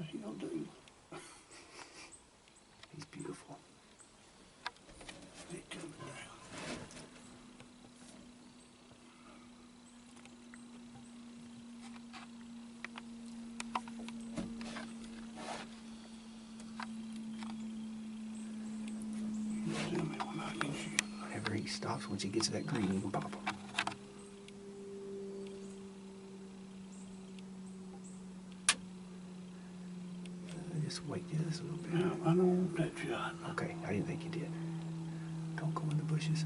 Yes, he'll do. He's beautiful. They coming down. You tell me when I can shoot. Whenever he stops, once he gets to that green, you can pop him. Just wait just a little bit. No, I don't want that shot. Okay, I didn't think you did. Don't go in the bushes.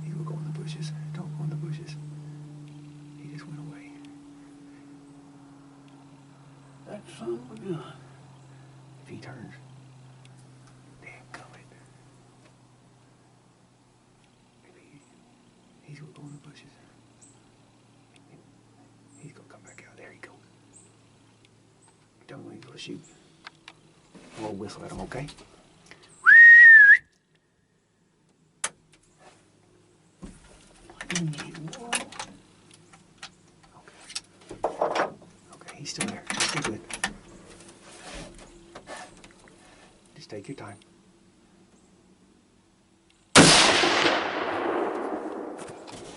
He will go in the bushes. Don't go in the bushes. He just went away. That son of a gun. If he turns, damn coming. Maybe he's gonna go in the bushes. He's gonna come back out. There he goes. Tell me when he's gonna shoot. We'll whistle at him, okay? Okay, he's still there. He's still good. Just take your time.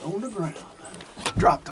On the ground. Dropped him.